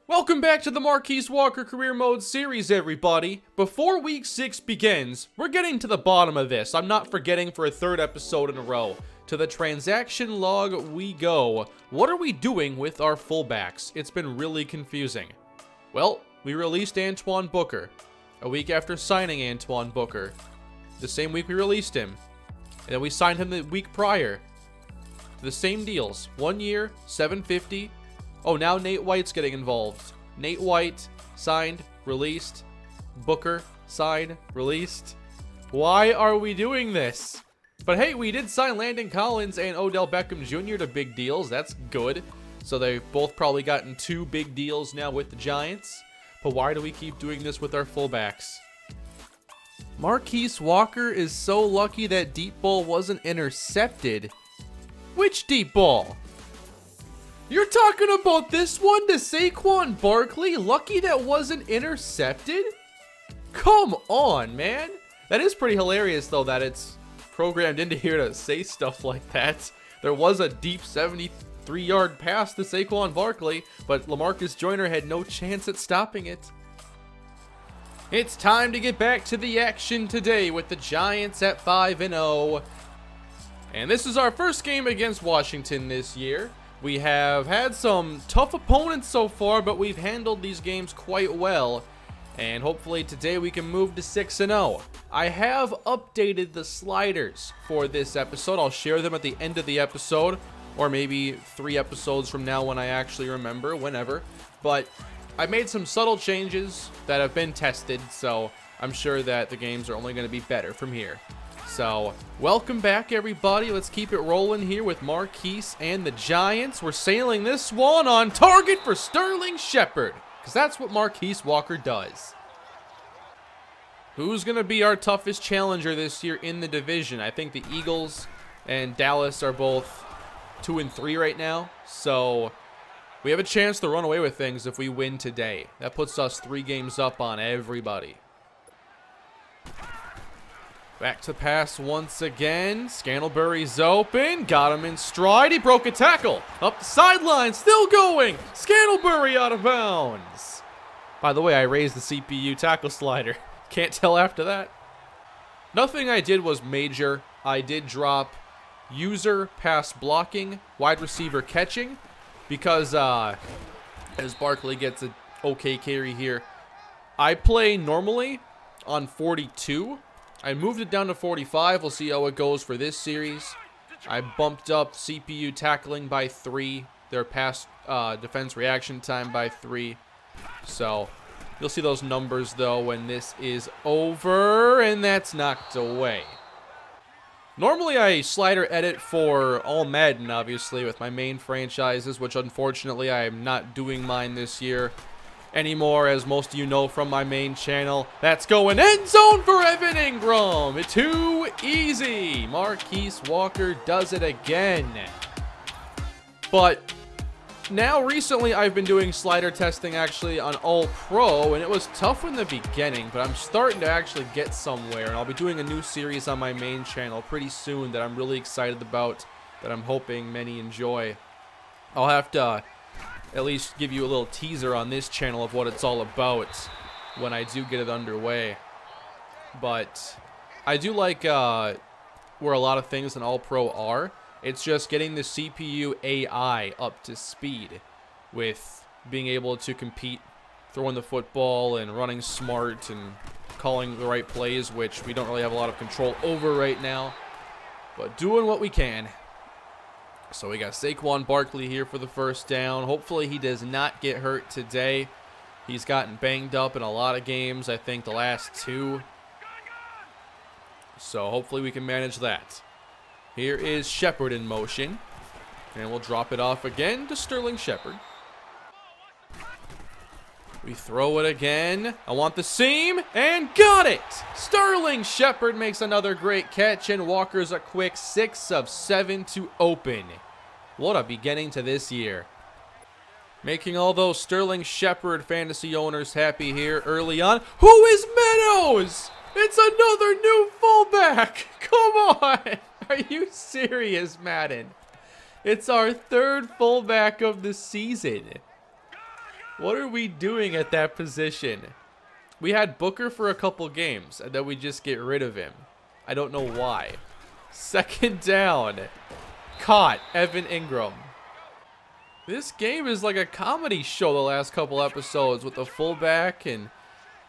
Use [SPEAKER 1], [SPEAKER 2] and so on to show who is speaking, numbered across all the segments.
[SPEAKER 1] Welcome back to the Marquise Walker Career Mode series, everybody. Before Week 6 begins, we're getting to the bottom of this. I'm not forgetting for a third episode in a row. To the transaction log we go. What are we doing with our fullbacks? It's been really confusing. Well, we released Antoine Booker. A week after signing Antoine Booker. The same week we released him. And then we signed him the week prior. The same deals. 1 year, $750. Oh, now Nate White's getting involved. Nate White, signed, released. Booker, signed, released. Why are we doing this? But hey, we did sign Landon Collins and Odell Beckham Jr. to big deals. That's good. So they've both probably gotten 2 big deals now with the Giants. But why do we keep doing this with our fullbacks? Marquise Walker is so lucky that deep ball wasn't intercepted. Which deep ball? You're talking about this one to Saquon Barkley? Lucky that wasn't intercepted? Come on, man. That is pretty hilarious, though, that it's programmed into here to say stuff like that. There was a deep 73-yard pass to Saquon Barkley, but LaMarcus Joyner had no chance at stopping it. It's time to get back to the action today with the Giants at 5-0. And this is our first game against Washington this year. We have had some tough opponents so far, but we've handled these games quite well. And hopefully today we can move to 6-0. I have updated the sliders for this episode. I'll share them at the end of the episode, or maybe 3 episodes from now when I actually remember, whenever. But I made some subtle changes that have been tested, so I'm sure that the games are only going to be better from here. So, welcome back, everybody. Let's keep it rolling here with Marquise and the Giants. We're sailing this one on target for Sterling Shepard, because that's what Marquise Walker does. Who's going to be our toughest challenger this year in the division? I think the Eagles and Dallas are both 2-3 right now, so we have a chance to run away with things if we win today. That puts us 3 games up on everybody. Back to pass once again. Scantlebury's open. Got him in stride. He broke a tackle. Up the sideline. Still going. Scantlebury out of bounds. By the way, I raised the CPU tackle slider. Can't tell after that. Nothing I did was major. I did drop user pass blocking, wide receiver catching, because as Barkley gets an okay carry here. I play normally on 42. I moved it down to 45. We'll see how it goes for this series. I bumped up CPU tackling by 3. Their pass defense reaction time by 3. So you'll see those numbers, though, when this is over. And that's knocked away. Normally, I slider edit for all Madden, obviously, with my main franchises, which unfortunately I am not doing mine this year anymore, as most of you know from my main channel. That's going end zone for Evan Ingram. It's too easy. Marquise Walker does it again. But now recently I've been doing slider testing actually on All Pro, and it was tough in the beginning, but I'm starting to actually get somewhere, and I'll be doing a new series on my main channel pretty soon that I'm really excited about, that I'm hoping many enjoy. I'll have to at least give you a little teaser on this channel of what it's all about when I do get it underway. But I do like where a lot of things in All Pro are. It's just getting the CPU AI up to speed with being able to compete, throwing the football and running smart and calling the right plays, which we don't really have a lot of control over right now, but doing what we can. So we got Saquon Barkley here for the first down. Hopefully he does not get hurt today. He's gotten banged up in a lot of games, I think the last 2. So hopefully we can manage that. Here is Shepard in motion. And we'll drop it off again to Sterling Shepard. We throw it again. I want the seam, and got it! Sterling Shepard makes another great catch, and Walker's a quick 6 of 7 to open. What a beginning to this year. Making all those Sterling Shepard fantasy owners happy here early on. Who is Meadows? It's another new fullback! Come on! Are you serious, Madden? It's our 3rd fullback of the season. What are we doing at that position? We had Booker for a couple games, and then we just get rid of him. I don't know why. Second down. Caught. Evan Ingram. This game is like a comedy show the last couple episodes with the fullback and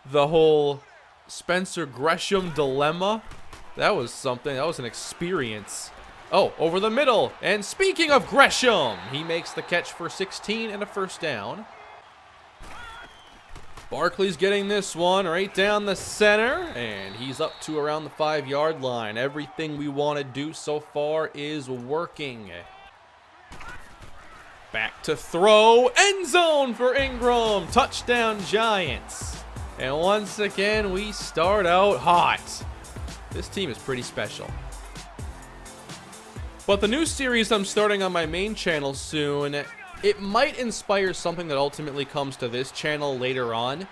[SPEAKER 1] the whole Spencer Gresham dilemma. That was something. That was an experience. Oh, over the middle. And speaking of Gresham, he makes the catch for 16 and a first down. Barkley's getting this one right down the center, and he's up to around the 5-yard line. Everything we want to do so far is working. Back to throw. End zone for Ingram. Touchdown, Giants. And once again, we start out hot. This team is pretty special. But the new series I'm starting on my main channel soon, it might inspire something that ultimately comes to this channel later on.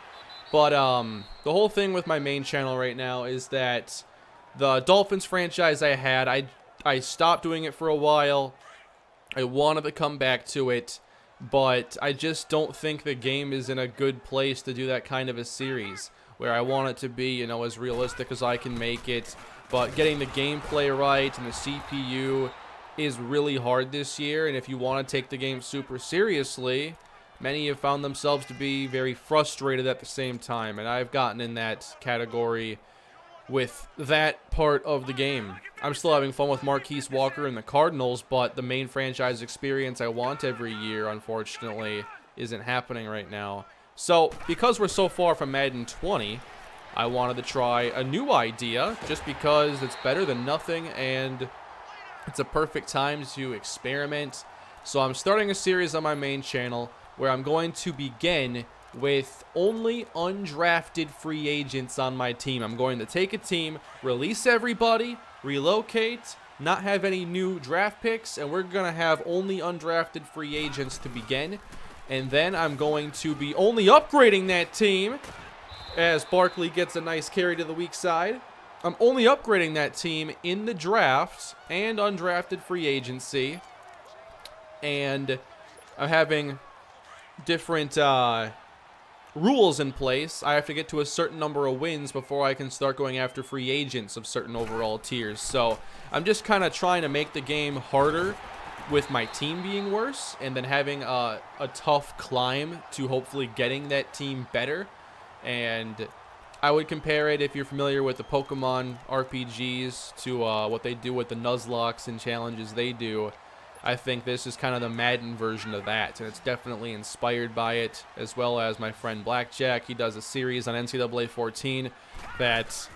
[SPEAKER 1] But the whole thing with my main channel right now is that the Dolphins franchise I had, I stopped doing it for a while. I wanted to come back to it, but I just don't think the game is in a good place to do that kind of a series where I want it to be, you know, as realistic as I can make it. But getting the gameplay right and the CPU is really hard this year, and if you want to take the game super seriously, many have found themselves to be very frustrated at the same time, and I've gotten in that category with that part of the game. I'm still having fun with Marquise Walker and the Cardinals, but the main franchise experience I want every year, unfortunately, isn't happening right now. So, because we're so far from Madden 20, I wanted to try a new idea, just because it's better than nothing, and it's a perfect time to experiment. So I'm starting a series on my main channel where I'm going to begin with only undrafted free agents on my team. I'm going to take a team, release everybody, relocate, not have any new draft picks, and we're going to have only undrafted free agents to begin. And then I'm going to be only upgrading that team as Barkley gets a nice carry to the weak side. I'm only upgrading that team in the draft and undrafted free agency. And I'm having different rules in place. I have to get to a certain number of wins before I can start going after free agents of certain overall tiers. So I'm just kind of trying to make the game harder with my team being worse, and then having a tough climb to hopefully getting that team better. And I would compare it, if you're familiar with the Pokemon RPGs, to what they do with the Nuzlockes and challenges they do. I think this is kind of the Madden version of that, and it's definitely inspired by it, as well as my friend Blackjack. He does a series on NCAA 14 that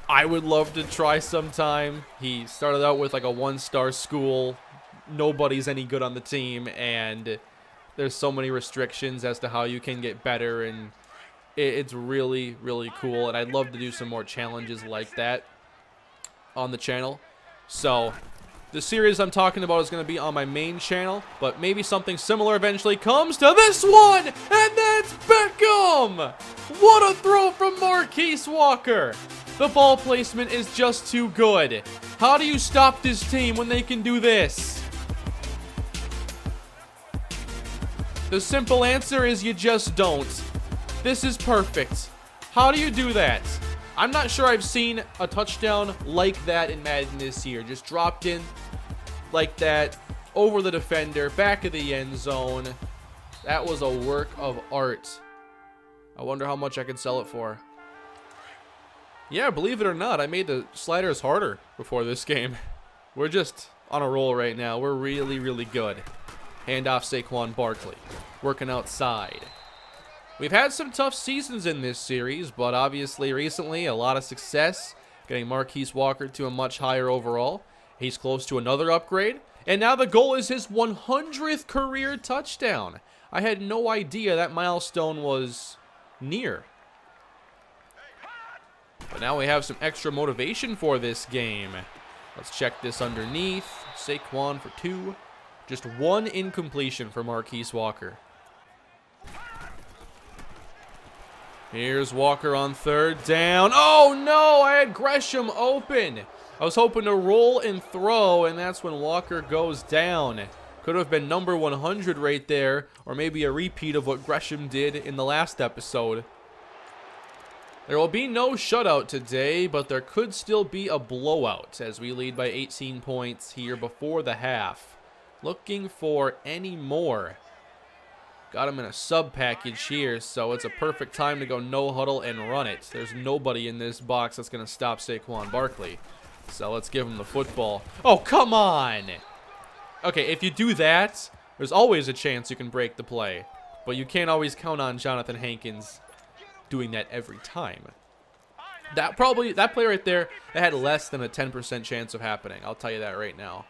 [SPEAKER 1] I would love to try sometime. He started out with like a 1-star school. Nobody's any good on the team, and there's so many restrictions as to how you can get better, and it's really, really cool, and I'd love to do some more challenges like that on the channel. So the series I'm talking about is going to be on my main channel, but maybe something similar eventually comes to this one, and that's Beckham! What a throw from Marquise Walker! The ball placement is just too good. How do you stop this team when they can do this? The simple answer is you just don't. This is perfect. How do you do that? I'm not sure I've seen a touchdown like that in Madden this year. Just dropped in like that, over the defender, back of the end zone. That was a work of art. I wonder how much I could sell it for. Yeah, believe it or not, I made the sliders harder before this game. We're just on a roll right now. We're really, really good. Handoff Saquon Barkley, working outside. We've had some tough seasons in this series, but obviously recently a lot of success, getting Marquise Walker to a much higher overall. He's close to another upgrade, and now the goal is his 100th career touchdown. I had no idea that milestone was near. But now we have some extra motivation for this game. Let's check this underneath. Saquon for 2. Just 1 incompletion for Marquise Walker. Here's Walker on 3rd down. Oh no, I had Gresham open. I was hoping to roll and throw, and that's when Walker goes down. Could have been number 100 right there, or maybe a repeat of what Gresham did in the last episode. There will be no shutout today, but there could still be a blowout as we lead by 18 points here before the half. Looking for any more. Got him in a sub package here, so it's a perfect time to go no huddle and run it. There's nobody in this box that's going to stop Saquon Barkley. So let's give him the football. Oh, come on! Okay, if you do that, there's always a chance you can break the play. But you can't always count on Jonathan Hankins doing that every time. That play right there, that had less than a 10% chance of happening. I'll tell you that right now.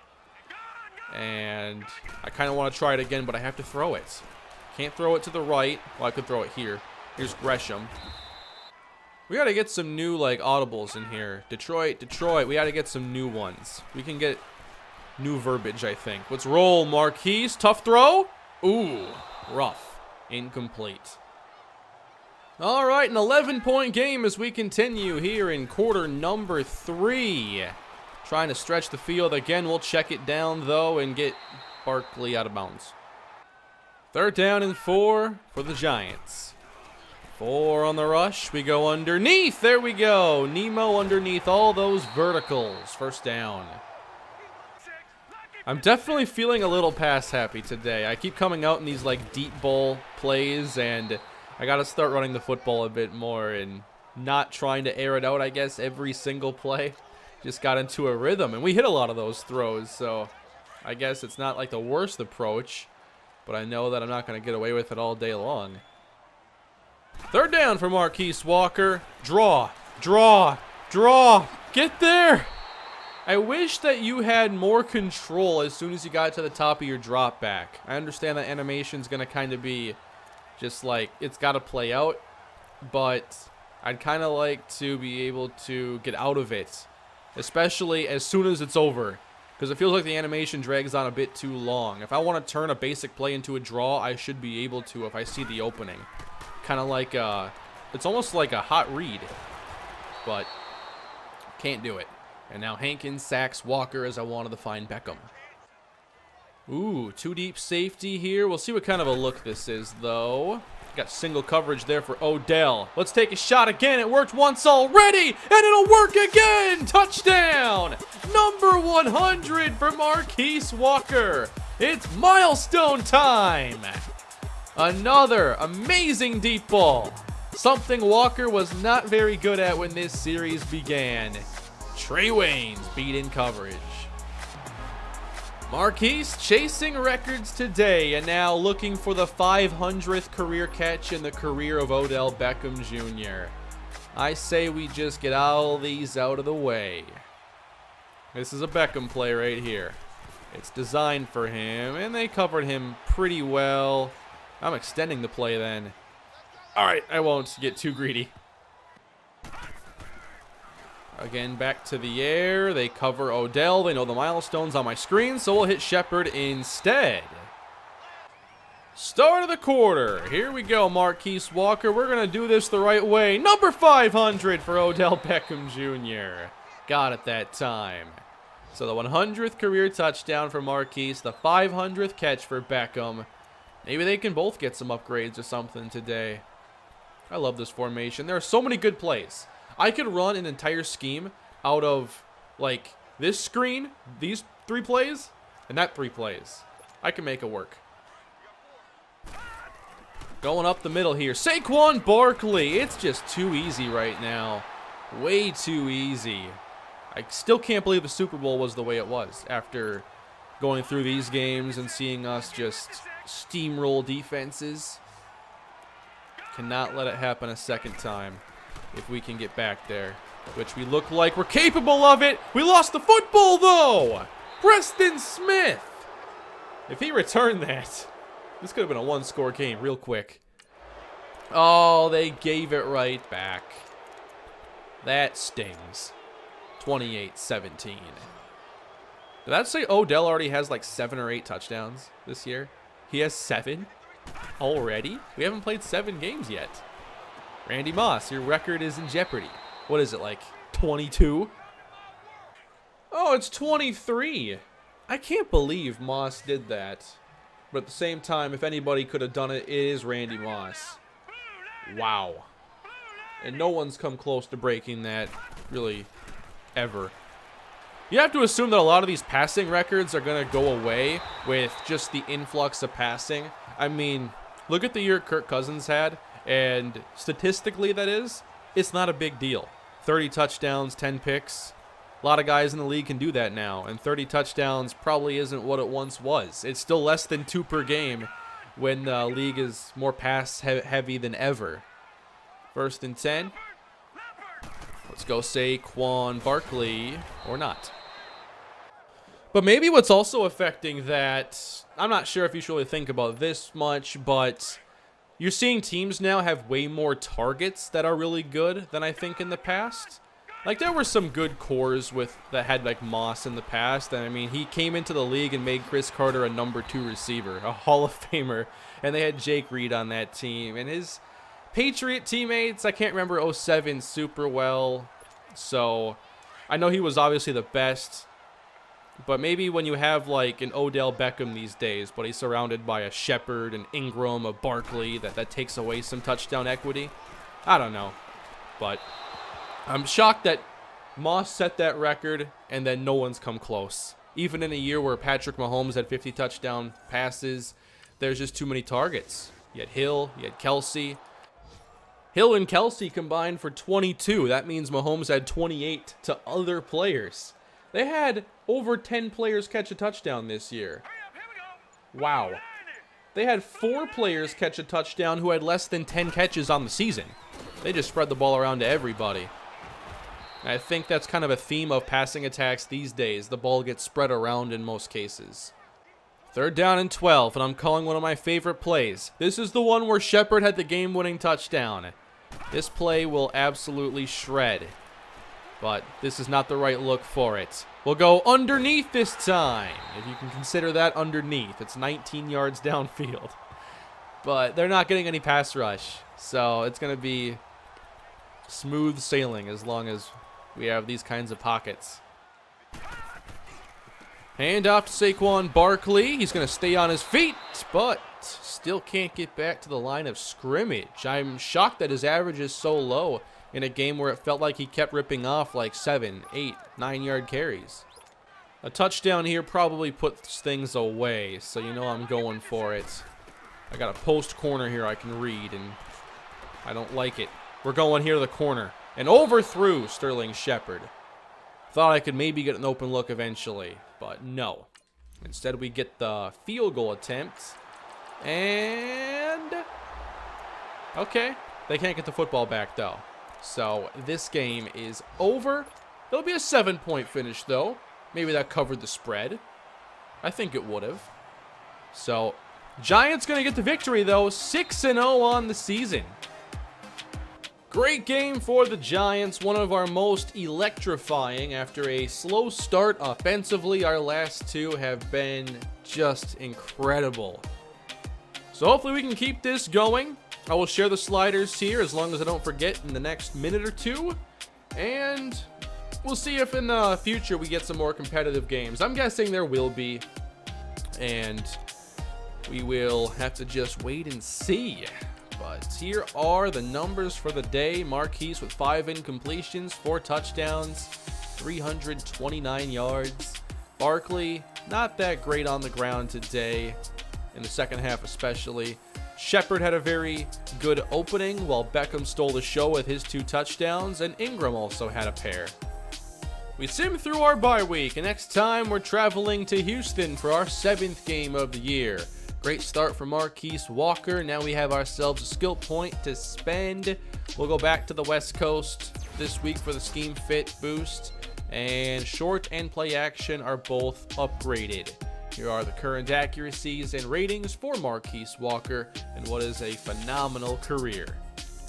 [SPEAKER 1] And I kind of want to try it again, but I have to throw it. Can't throw it to the right. Well, I could throw it here. Here's Gresham. We got to get some new, like, audibles in here. Detroit. We got to get some new ones. We can get new verbiage, I think. Let's roll, Marquise. Tough throw. Ooh, rough. Incomplete. All right, an 11-point game as we continue here in quarter number 3. Trying to stretch the field again. We'll check it down, though, and get Barkley out of bounds. 3rd down and 4 for the Giants. 4 on the rush. We go underneath. There we go. Nemo underneath all those verticals. 1st down. I'm definitely feeling a little pass happy today. I keep coming out in these, like, deep ball plays, and I got to start running the football a bit more and not trying to air it out, I guess, every single play. Just got into a rhythm, and we hit a lot of those throws, so I guess it's not like the worst approach, but I know that I'm not going to get away with it all day long. 3rd down for Marquise Walker. Draw. Get there. I wish that you had more control as soon as you got to the top of your drop back. I understand that animation's going to kind of be just like, it's got to play out, but I'd kind of like to be able to get out of it, especially as soon as it's over, because it feels like the animation drags on a bit too long. If I want to turn a basic play into a draw, I should be able to if I see the opening. Kind of like, it's almost like a hot read, but can't do it. And now Hankins sacks Walker as I wanted to find Beckham. Ooh, 2 deep safety here. We'll see what kind of a look this is, though. Got single coverage there for Odell. Let's take a shot again. It worked once already, and it'll work again. Touchdown. Number 100 for Marquise Walker. It's milestone time. Another amazing deep ball. Something Walker was not very good at when this series began. Trey Waynes beat in coverage. Marquise chasing records today and now looking for the 500th career catch in the career of Odell Beckham Jr. I say we just get all these out of the way. This is a Beckham play right here. It's designed for him, and they covered him pretty well. I'm extending the play then. All right, I won't get too greedy. Again, back to the air. They cover Odell. They know the milestones on my screen, so we'll hit Shepard instead. Start of the quarter. Here we go, Marquise Walker. We're going to do this the right way. Number 500 for Odell Beckham Jr. Got it that time. So the 100th career touchdown for Marquise, the 500th catch for Beckham. Maybe they can both get some upgrades or something today. I love this formation. There are so many good plays. I could run an entire scheme out of, like, this screen, these 3 plays, and that 3 plays. I can make it work. Going up the middle here. Saquon Barkley. It's just too easy right now. Way too easy. I still can't believe the Super Bowl was the way it was after going through these games and seeing us just steamroll defenses. Cannot let it happen a second time. If we can get back there, which we look like we're capable of it. We lost the football, though. Preston Smith. If he returned that, this could have been a 1-score game real quick. Oh, they gave it right back. That stings. 28-17. Did that say Odell already has like 7 or 8 touchdowns this year? He has 7 already? We haven't played 7 games yet. Randy Moss, your record is in jeopardy. What is it, like 22? Oh, it's 23. I can't believe Moss did that. But at the same time, if anybody could have done it, it is Randy Moss. Wow. And no one's come close to breaking that, really, ever. You have to assume that a lot of these passing records are going to go away with just the influx of passing. I mean, look at the year Kirk Cousins had, and statistically that is, it's not a big deal. 30 touchdowns, 10 picks. A lot of guys in the league can do that now, and 30 touchdowns probably isn't what it once was. It's still less than 2 per game when the league is more pass heavy than ever. 1st and 10. Let's go Saquon Barkley, or not. But maybe what's also affecting that, I'm not sure if you should really think about this much, but you're seeing teams now have way more targets that are really good than I think in the past. Like, there were some good cores that had, like, Moss in the past. And, I mean, he came into the league and made Chris Carter a number 2 receiver, a Hall of Famer. And they had Jake Reed on that team. And his Patriot teammates, I can't remember 07 super well. So, I know he was obviously the best. But maybe when you have, like, an Odell Beckham these days, but he's surrounded by a Shepard, an Ingram, a Barkley, that takes away some touchdown equity. I don't know. But I'm shocked that Moss set that record and then no one's come close. Even in a year where Patrick Mahomes had 50 touchdown passes, there's just too many targets. You had Hill, you had Kelsey. Hill and Kelsey combined for 22. That means Mahomes had 28 to other players. They had over 10 players catch a touchdown this year. Wow. They had 4 players catch a touchdown who had less than 10 catches on the season. They just spread the ball around to everybody. I think that's kind of a theme of passing attacks these days. The ball gets spread around in most cases. 3rd down and 12, and I'm calling one of my favorite plays. This is the one where Shepard had the game-winning touchdown. This play will absolutely shred, but this is not the right look for it. We'll go underneath this time, if you can consider that underneath. It's 19 yards downfield, but they're not getting any pass rush, so it's going to be smooth sailing as long as we have these kinds of pockets. Hand off to Saquon Barkley. He's going to stay on his feet, but still can't get back to the line of scrimmage. I'm shocked that his average is so low in a game where it felt like he kept ripping off like 7, 8, 9-yard carries. A touchdown here probably puts things away, so you know I'm going for it. I got a post corner here I can read, and I don't like it. We're going here to the corner. And overthrew Sterling Shepard. Thought I could maybe get an open look eventually, but no. Instead, we get the field goal attempt. And okay, they can't get the football back, though. So this game is over. It'll be a 7-point finish, though. Maybe that covered the spread. I think it would have. So, Giants going to get the victory, though. 6-0 on the season. Great game for the Giants, one of our most electrifying after a slow start offensively. Our last 2 have been just incredible. So hopefully we can keep this going. I will share the sliders here as long as I don't forget in the next minute or 2. And we'll see if in the future we get some more competitive games. I'm guessing there will be. And we will have to just wait and see. But here are the numbers for the day. Marquise with 5 incompletions, 4 touchdowns, 329 yards. Barkley, not that great on the ground today, in the second half especially. Shepard had a very good opening, while Beckham stole the show with his 2 touchdowns, and Ingram also had a pair. We sim through our bye week, and next time we're traveling to Houston for our 7th game of the year. Great start for Marquise Walker. Now we have ourselves a skill point to spend. We'll go back to the West Coast this week for the scheme fit boost. And short and play action are both upgraded. Here are the current accuracies and ratings for Marquise Walker and what is a phenomenal career.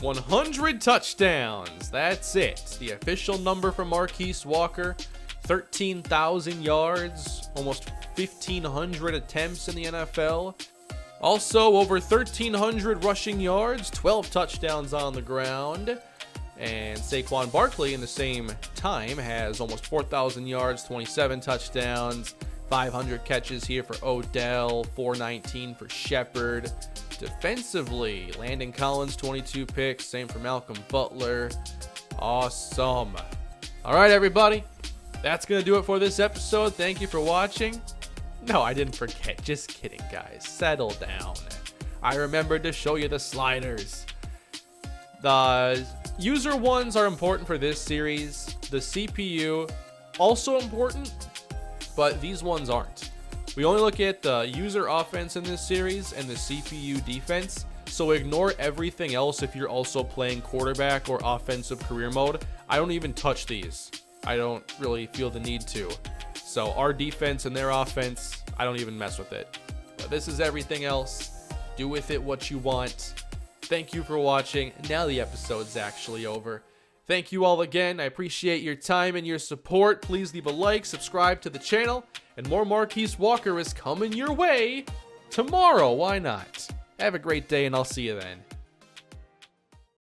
[SPEAKER 1] 100 touchdowns. That's it. The official number for Marquise Walker. 13,000 yards, almost 1,500 attempts in the NFL. Also, over 1,300 rushing yards, 12 touchdowns on the ground. And Saquon Barkley in the same time has almost 4,000 yards, 27 touchdowns, 500 catches here for Odell, 419 for Shepard. Defensively, Landon Collins, 22 picks. Same for Malcolm Butler. Awesome. All right, everybody. That's going to do it for this episode. Thank you for watching. No, I didn't forget. Just kidding, guys. Settle down. I remembered to show you the sliders. The user ones are important for this series. The CPU, also important, but these ones aren't. We only look at the user offense in this series and the CPU defense, so ignore everything else if you're also playing quarterback or offensive career mode. I don't even touch these. I don't really feel the need to. So our defense and their offense, I don't even mess with it. But this is everything else. Do with it what you want. Thank you for watching. Now the episode's actually over. Thank you all again. I appreciate your time and your support. Please leave a like, subscribe to the channel, and more Marquise Walker is coming your way tomorrow. Why not? Have a great day, and I'll see you then.